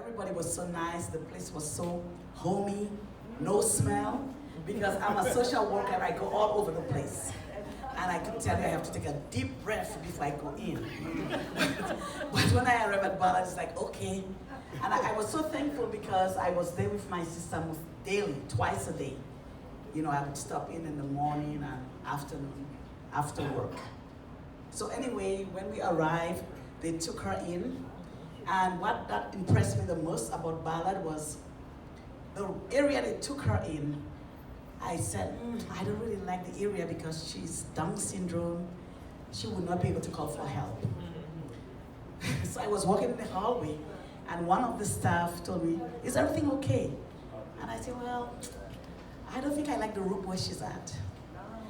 everybody was so nice. The place was so homey, no smell. Because I'm a social worker and I go all over the place. And I could tell you I have to take a deep breath before I go in. But when I arrived at Ballard, it's like, okay. And I was so thankful because I was there with my sister almost daily, twice a day. You know, I would stop in the morning and afternoon, after work. So anyway, when we arrived, they took her in. And what that impressed me the most about Ballard was the area they took her in. I said, I don't really like the area because she's Down syndrome. She would not be able to call for help. So I was walking in the hallway and one of the staff told me, is everything okay? And I said, well, I don't think I like the room where she's at.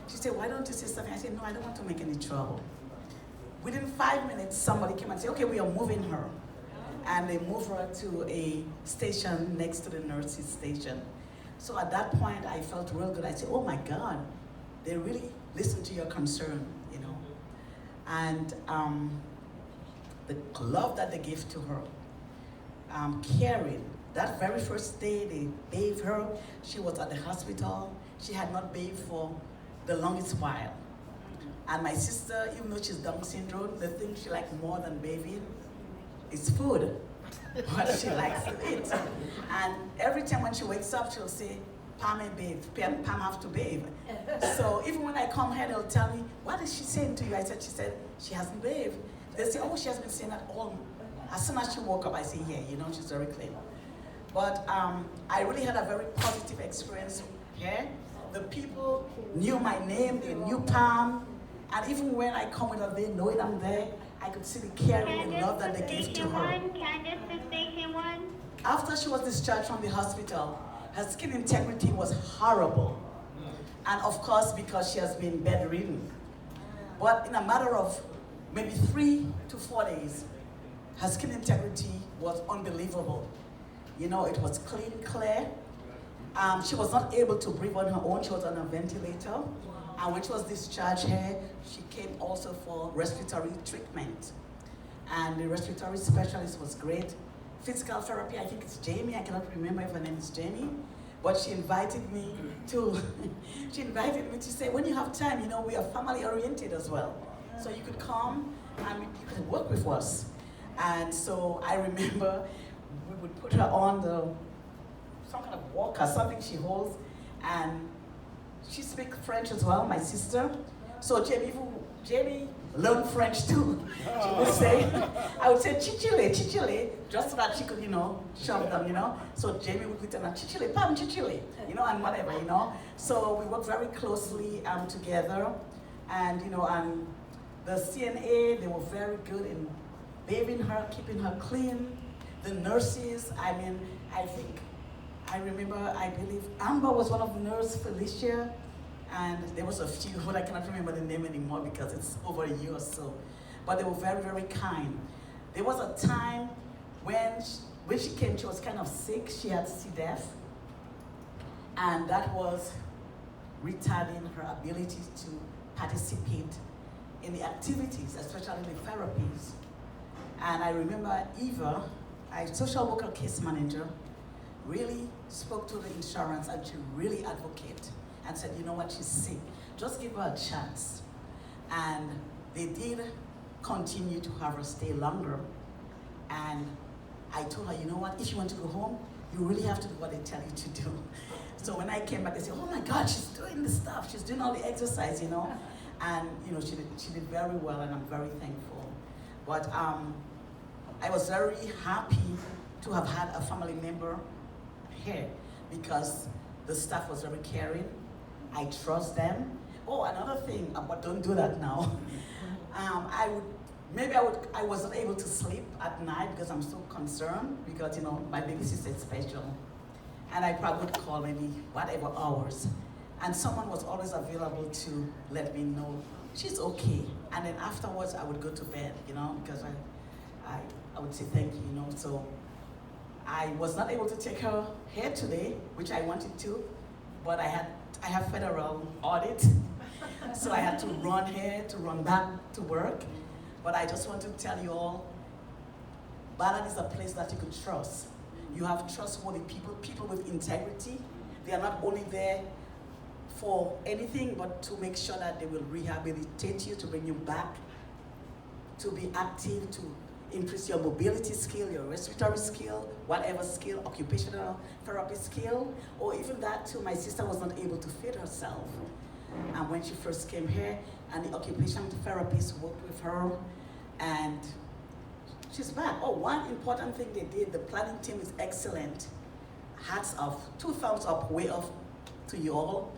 She said, why don't you say something? I said, no, I don't want to make any trouble. Within 5 minutes, somebody came and said, okay, we are moving her. And they moved her to a station next to the nurse's station. So at that point, I felt real good. I said, oh my God, they really listen to your concern, you know. And the love that they gave to her, caring. That very first day they bathed her, she was at the hospital. She had not bathed for the longest while. And my sister, even though she's Down syndrome, the thing she likes more than bathing is food. What she likes to eat. And every time when she wakes up, she'll say, Pam bathe, Pam have to bathe. So even when I come here, they'll tell me, what is she saying to you? I said, she said, she hasn't bathed. They say, oh, she has been saying that all. As soon as she woke up, I say, yeah, you know, she's very clean. But I really had a very positive experience here. The people knew my name, they knew Pam. And even when I come with her, they know it, I'm there. I could see the caring and love that they gave to her. Candace to Station 1. After she was discharged from the hospital, her skin integrity was horrible. And of course, because she has been bedridden. But in a matter of maybe 3 to 4 days, her skin integrity was unbelievable. You know, it was clean, clear. She was not able to breathe on her own. She was on a ventilator. And when she was discharged here, she came also for respiratory treatment. And the respiratory specialist was great. Physical therapy, I think it's Jamie. I cannot remember if her name is Jamie. But she invited me to, say, when you have time, you know, we are family oriented as well. So you could come and you could work with us. And so I remember we would put her on some kind of walker, something she holds, and she speaks French as well, my sister. So Jamie learned French too. She would say, I would say chichile, chichile, just so that she could, you know, shove them, you know. So Jamie would put on chichile, pam, chichile, you know, and whatever, you know. So we worked very closely together. And, you know, and the CNA, they were very good in bathing her, keeping her clean. The nurses, I mean, I remember, I believe Amber was one of the nurses, Felicia, and there was a few, but I cannot remember the name anymore because it's over a year or so. But they were very, very kind. There was a time when she came, she was kind of sick. She had C. diff, and that was retarding her ability to participate in the activities, especially the therapies. And I remember Eva, a social worker case manager, really spoke to the insurance and she really advocated and said, you know what, she's sick. Just give her a chance. And they did continue to have her stay longer. And I told her, you know what, if you want to go home, you really have to do what they tell you to do. So when I came back, they said, oh my God, she's doing the stuff. She's doing all the exercise, you know. And you know, she did very well, and I'm very thankful. But I was very happy to have had a family member here because the staff was very caring. I trust them. Oh, another thing, but don't do that now. I wasn't able to sleep at night because I'm so concerned because, you know, my baby sister is special. And I probably would call maybe whatever hours. And someone was always available to let me know she's okay. And then afterwards I would go to bed, you know, because I would say thank you, you know. So I was not able to take her here today, which I wanted to, but I have federal audit. So I had to run here, to run back to work. But I just want to tell you all, Ballard is a place that you could trust. You have trustworthy people, people with integrity. They are not only there for anything, but to make sure that they will rehabilitate you, to bring you back, to be active, to increase your mobility skill, your respiratory skill, whatever skill, occupational therapy skill, or even that too, my sister was not able to feed herself. And when she first came here, and the occupational therapist worked with her, and she's back. Oh, one important thing they did, the planning team is excellent. Hats off, 2 thumbs up, way off to you all.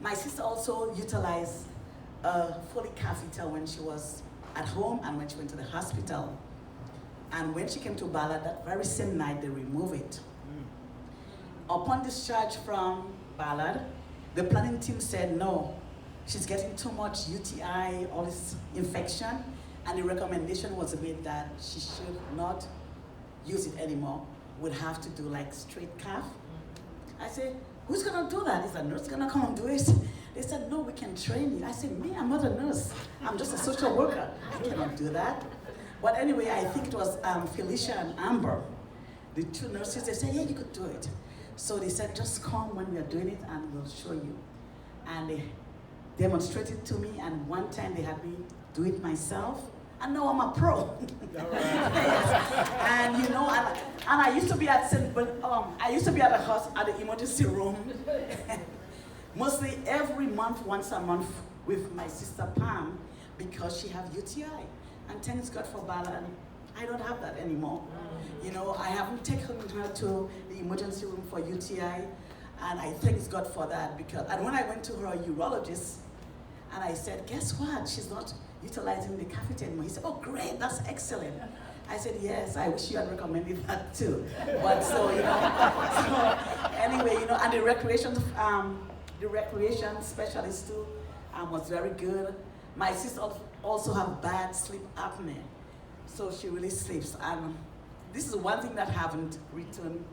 My sister also utilized a Foley catheter when she was at home and when she went to the hospital. And when she came to Ballard, that very same night, they removed it. Upon discharge from Ballard, the planning team said, no, she's getting too much UTI, all this infection, and the recommendation was made that she should not use it anymore, would have to do like straight calf. I said, who's gonna do that? Is the nurse gonna come and do it? They said, no, we can train you. I said, me, I'm not a nurse. I'm just a social worker. I cannot do that. But anyway, I think it was Felicia and Amber, the 2 nurses, they said, yeah, you could do it. So they said, just come when we are doing it and we'll show you. And they demonstrated to me, and one time they had me do it myself. And now I'm a pro. Yes. And you know, and I used to be at I used to be at the house at the emergency room, mostly every month, once a month, with my sister Pam, because she have UTI. And thanks God for Ballard, I don't have that anymore. You know, I haven't taken her to the emergency room for UTI, and I thank God for that, because, and when I went to her urologist, and I said, guess what? She's not utilizing the catheter anymore. He said, oh, great, that's excellent. I said, yes, I wish you had recommended that too. But so, you know, so anyway, you know, and the recreation specialist too was very good. My sister also have bad sleep apnea, so she really sleeps. And this is one thing that haven't returned.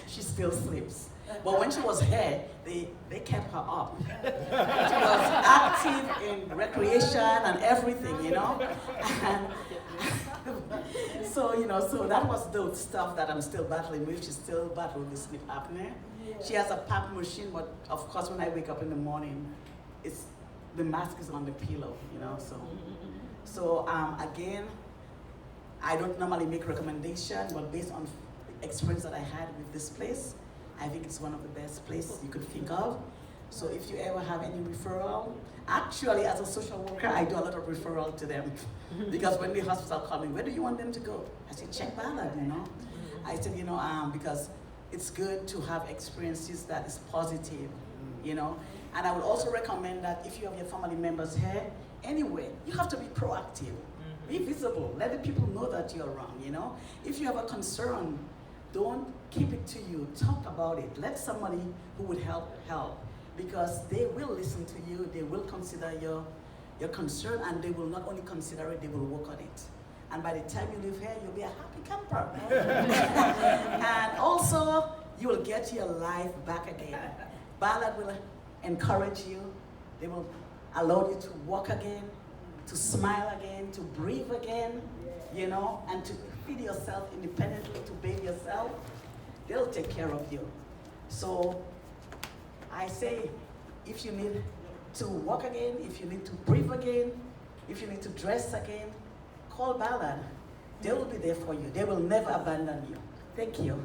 She still sleeps. But when she was here, they kept her up. She was active in recreation and everything, you know. And so, you know, so that was the stuff that I'm still battling with. She's still battling with sleep apnea. She has a PAP machine, but of course when I wake up in the morning, the mask is on the pillow, you know, so again, I don't normally make recommendations, but based on the experience that I had with this place, I think it's one of the best places you could think of. So if you ever have any referral, actually as a social worker, I do a lot of referral to them, because when the hospital call me, where do you want them to go? I said, check Ballard, you know. I said, you know, because it's good to have experiences that is positive, you know. And I would also recommend that if you have your family members here, anyway, you have to be proactive. Be visible. Let the people know that you're around, you know. If you have a concern, don't keep it to you. Talk about it. Let somebody who would help. Because they will listen to you, they will consider your concern, and they will not only consider it, they will work on it. And by the time you live here, you'll be a happy camper. And also, you will get your life back again. Ballard will encourage you. They will allow you to walk again, to smile again, to breathe again, you know, and to feed yourself independently, to bathe yourself. They'll take care of you. So I say, if you need to walk again, if you need to breathe again, if you need to dress again, call Ballard. They will be there for you. They will never abandon you. Thank you.